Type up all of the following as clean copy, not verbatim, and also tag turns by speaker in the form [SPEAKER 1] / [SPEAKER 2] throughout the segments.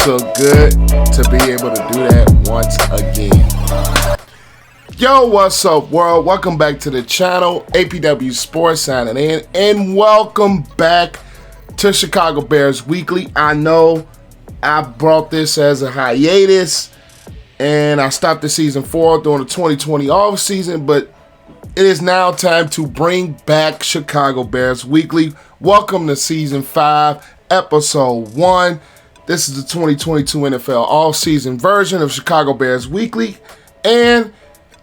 [SPEAKER 1] so good to be able to do that once again. Yo, what's up, world? Welcome back to the channel. APW Sports signing in, and welcome back to Chicago Bears Weekly. I know I brought this as a hiatus, and I stopped the season 4 during the 2020 offseason, but it is now time to bring back Chicago Bears Weekly. Welcome to season 5, episode 1. This is the 2022 NFL all-season version of Chicago Bears Weekly, and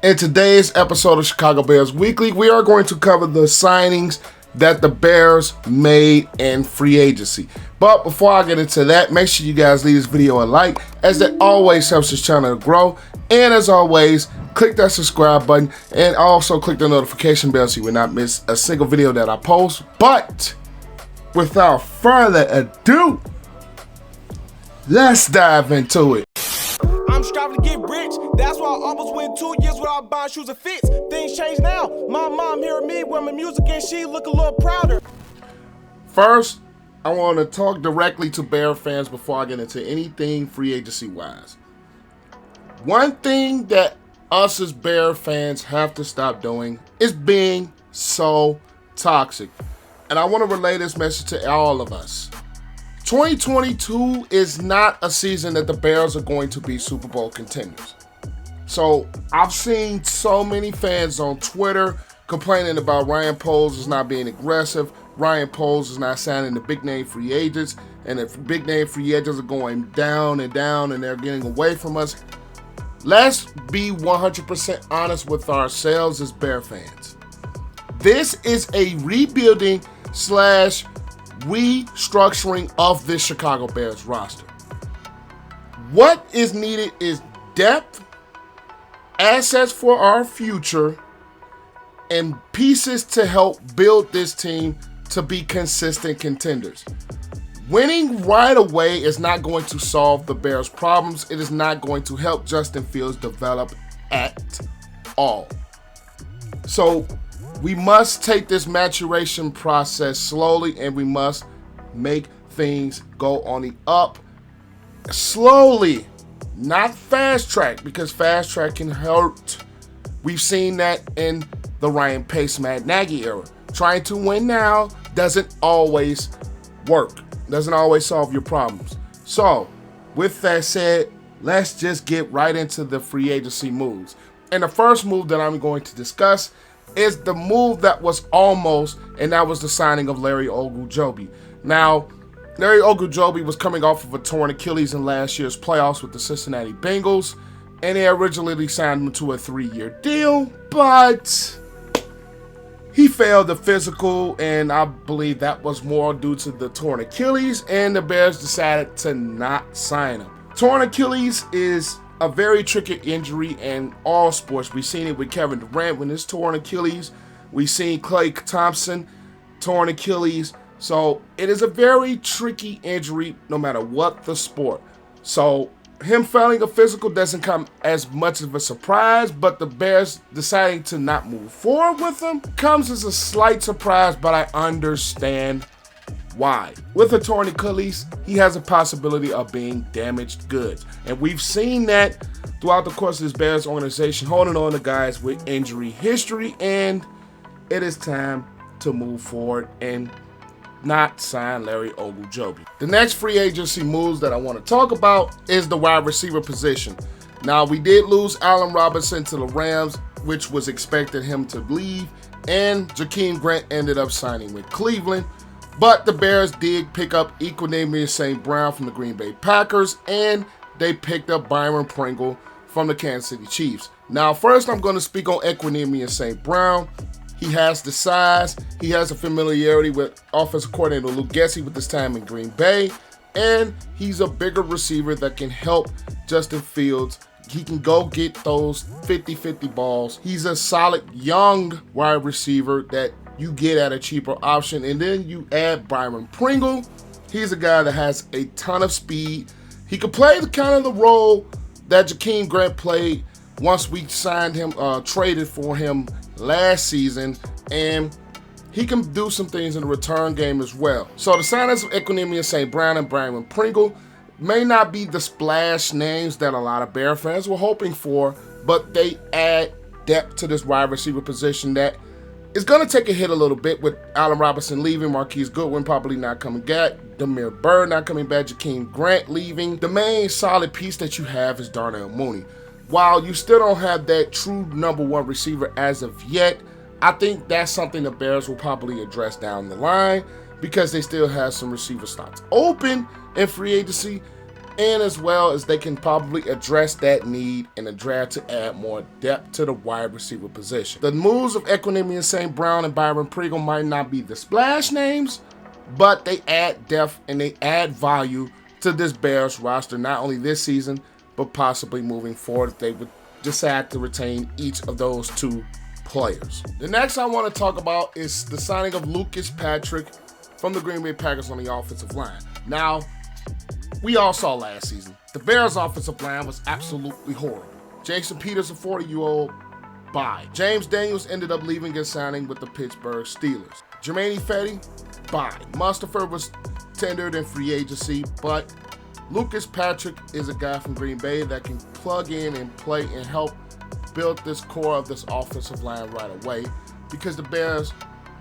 [SPEAKER 1] in today's episode of Chicago Bears Weekly, we are going to cover the signings that the Bears made in free agency. But before I get into that, make sure you guys leave this video a like, as that always helps this channel to grow. And as always, click that subscribe button and also click the notification bell so you will not miss a single video that I post. But without further ado, let's dive into it.
[SPEAKER 2] I'm striving to get rich. That's why I almost went 2 years without buying shoes and fits. Things change now. My mom hearing me wear my music and she look a little prouder.
[SPEAKER 1] First, I want to talk directly to Bear fans before I get into anything free agency wise. One thing that us as Bear fans have to stop doing is being so toxic. And I want to relay this message to all of us. 2022 is not a season that the Bears are going to be Super Bowl contenders. So I've seen so many fans on Twitter complaining about Ryan Poles is not being aggressive, Ryan Poles is not signing the big name free agents, and if big name free agents are going down and down and they're getting away from us. Let's be 100% honest with ourselves as Bear fans. This is a rebuilding / restructuring of this Chicago Bears roster. What is needed is depth, assets for our future, and pieces to help build this team to be consistent contenders. Winning right away is not going to solve the Bears' problems. It is not going to help Justin Fields develop at all. So we must take this maturation process slowly, and we must make things go on the up slowly, not fast track, because fast track can hurt. We've seen that in the Ryan Pace, Matt Nagy era. Trying to win now doesn't always work, doesn't always solve your problems. So with that said, let's just get right into the free agency moves. And the first move that I'm going to discuss is the move that was almost, and that was the signing of Larry Olgujobi. Now, Larry Olgujobi was coming off of a torn Achilles in last year's playoffs with the Cincinnati Bengals, and they originally signed him to a 3-year deal, but he failed the physical, and I believe that was more due to the torn Achilles, and the Bears decided to not sign him. Torn Achilles is a very tricky injury in all sports. We've seen it with Kevin Durant when his torn Achilles. We've seen Klay Thompson torn Achilles. So it is a very tricky injury no matter what the sport. So him failing a physical doesn't come as much of a surprise, but the Bears deciding to not move forward with him comes as a slight surprise, but I understand why. With a torn Achilles, he has a possibility of being damaged goods. And we've seen that throughout the course of this Bears organization, holding on to guys with injury history, and it is time to move forward and not sign Larry Ogunjobi. The next free agency moves that I want to talk about is the wide receiver position. Now, we did lose Allen Robinson to the Rams, which was expected him to leave, and Jakeem Grant ended up signing with Cleveland. But the Bears did pick up Equanimeous St. Brown from the Green Bay Packers, and they picked up Byron Pringle from the Kansas City Chiefs. Now, first I'm going to speak on Equanimeous St. Brown. He has the size, he has a familiarity with offensive coordinator Luke Getsy with his time in Green Bay, and he's a bigger receiver that can help Justin Fields. He can go get those 50-50 balls. He's a solid young wide receiver that you get at a cheaper option. And then you add Byron Pringle. He's a guy that has a ton of speed. He could play the kind of the role that Jakeem Grant played once we signed him, traded for him last season, and he can do some things in the return game as well. So the signings of Equanimeous St. Brown and Byron Pringle may not be the splash names that a lot of Bear fans were hoping for, but they add depth to this wide receiver position that is going to take a hit a little bit with Allen Robinson leaving, Marquise Goodwin probably not coming back, Demir Bird not coming back, Jakeem Grant leaving. The main solid piece that you have is Darnell Mooney. While you still don't have that true number one receiver as of yet, I think that's something the Bears will probably address down the line because they still have some receiver slots open in free agency, and as well as they can probably address that need in the draft to add more depth to the wide receiver position. The moves of Equanimeous, St. Brown, and Byron Pringle might not be the splash names, but they add depth and they add value to this Bears roster, not only this season, but possibly moving forward if they would decide to retain each of those two players. The next I want to talk about is the signing of Lucas Patrick from the Green Bay Packers on the offensive line. Now, we all saw last season, the Bears' offensive line was absolutely horrible. Jason Peters, a 40-year-old, bye. James Daniels ended up leaving and signing with the Pittsburgh Steelers. Jermaine Fetty, bye. Mustipher was tendered in free agency, but Lucas Patrick is a guy from Green Bay that can plug in and play and help build this core of this offensive line right away because the Bears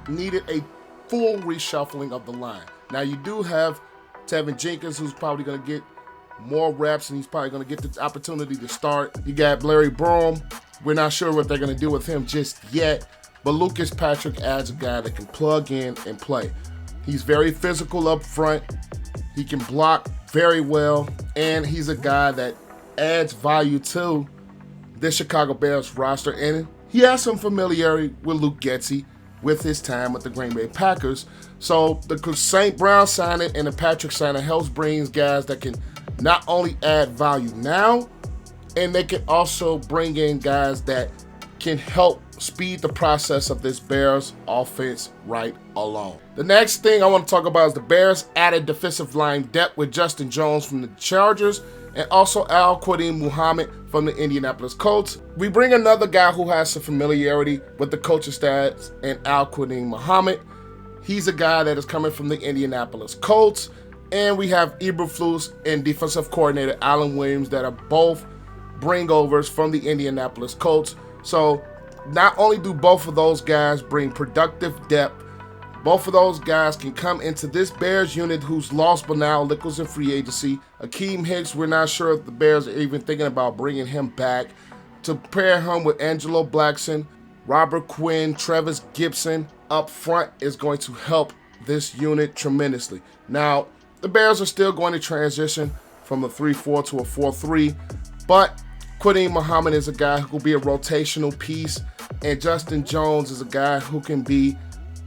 [SPEAKER 1] needed a full reshuffling of the line. Now, you do have Tevin Jenkins, who's probably going to get more reps, and he's probably going to get the opportunity to start. You got Larry Broom. We're not sure what they're going to do with him just yet, but Lucas Patrick adds a guy that can plug in and play. He's very physical up front. He can block very well, and he's a guy that adds value to the Chicago Bears roster, and he has some familiarity with Luke Getsy with his time with the Green Bay Packers. So the St. Brown signing and the Patrick signing helps bring guys that can not only add value now, and they can also bring in guys that can help speed the process of this Bears offense right along. The next thing I want to talk about is the Bears added defensive line depth with Justin Jones from the Chargers and also Al-Quadin Muhammad from the Indianapolis Colts. We bring another guy who has some familiarity with the coaching staffs and Al-Quadin Muhammad. He's a guy that is coming from the Indianapolis Colts. And we have Eberflus and defensive coordinator Alan Williams that are both bringovers from the Indianapolis Colts. So not only do both of those guys bring productive depth, both of those guys can come into this Bears unit who's lost but now liquids in free agency. Akeem Hicks, we're not sure if the Bears are even thinking about bringing him back. To pair him with Angelo Blackson, Robert Quinn, Travis Gibson up front is going to help this unit tremendously. Now, the Bears are still going to transition from a 3-4 to a 4-3, but Quinn Muhammad is a guy who will be a rotational piece, and Justin Jones is a guy who can be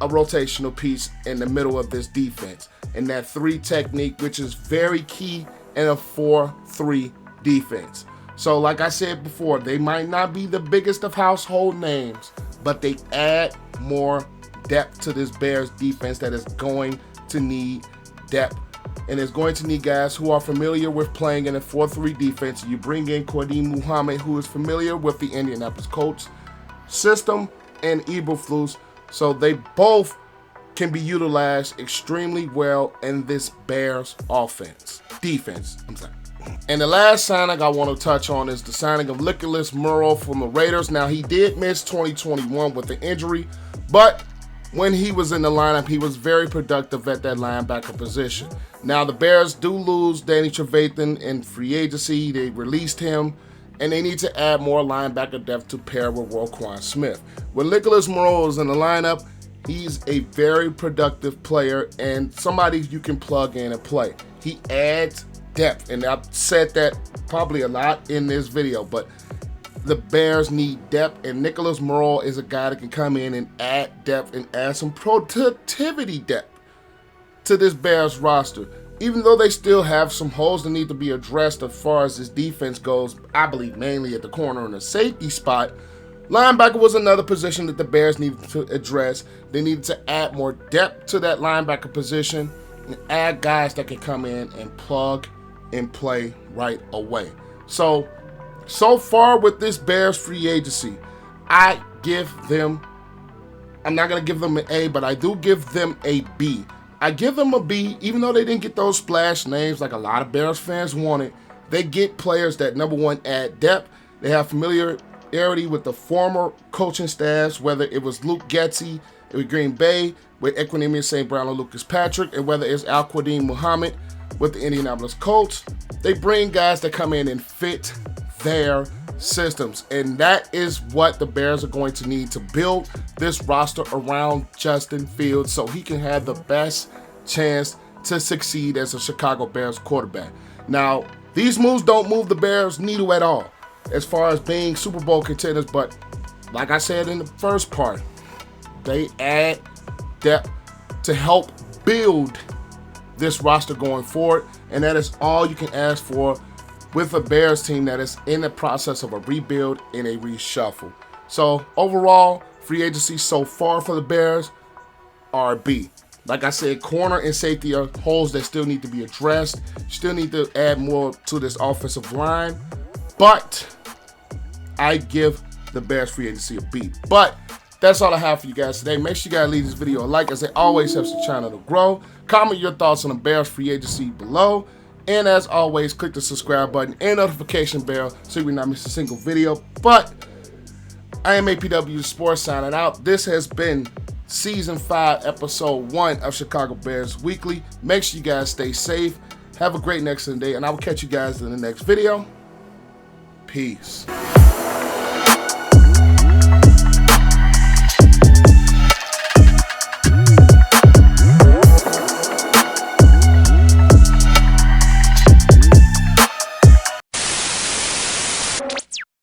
[SPEAKER 1] a rotational piece in the middle of this defense. And that 3 technique, which is very key in a 4-3 defense. So like I said before, they might not be the biggest of household names, but they add more depth to this Bears defense that is going to need depth. And is going to need guys who are familiar with playing in a 4-3 defense. You bring in Quinn Muhammad, who is familiar with the Indianapolis Colts system, and Eberflus, so they both can be utilized extremely well in this Bears defense. And the last signing I want to touch on is the signing of Nicholas Morrow from the Raiders. Now, he did miss 2021 with the injury, but when he was in the lineup, he was very productive at that linebacker position. Now, the Bears do lose Danny Trevathan in free agency. They released him, and they need to add more linebacker depth to pair with Roquan Smith. When Nicholas Morrow is in the lineup, he's a very productive player and somebody you can plug in and play. He adds depth, and I've said that probably a lot in this video, but the Bears need depth, and Nicholas Morrow is a guy that can come in and add depth and add some productivity depth to this Bears roster. Even though they still have some holes that need to be addressed as far as this defense goes, I believe mainly at the corner and the safety spot, linebacker was another position that the Bears needed to address. They needed to add more depth to that linebacker position and add guys that can come in and plug and play right away. So far with this Bears free agency, I'm not going to give them an A, but I do give them a B. I give them a B, even though they didn't get those splash names like a lot of Bears fans wanted. They get players that, number one, add depth. They have familiarity with the former coaching staffs, whether it was Luke Getsy with Green Bay, with Equanimeous St. Brown and Lucas Patrick, and whether it's Al-Quadin Muhammad with the Indianapolis Colts. They bring guys that come in and fit their systems, and that is what the Bears are going to need to build this roster around Justin Fields so he can have the best chance to succeed as a Chicago Bears quarterback. Now, these moves don't move the Bears needle at all as far as being Super Bowl contenders, but like I said in the first part, they add depth to help build this roster going forward, and that is all you can ask for with a Bears team that is in the process of a rebuild and a reshuffle. So overall, free agency so far for the Bears are B. Like I said, corner and safety are holes that still need to be addressed. Still need to add more to this offensive line. But I give the Bears free agency a B. But that's all I have for you guys today. Make sure you guys leave this video a like, as it always helps the channel to grow. Comment your thoughts on the Bears free agency below. And as always, click the subscribe button and notification bell so you will not miss a single video. But I am APWSPORTS signing out. This has been Season 5, Episode 1 of Chicago Bears Weekly. Make sure you guys stay safe. Have a great next day, and I will catch you guys in the next video. Peace.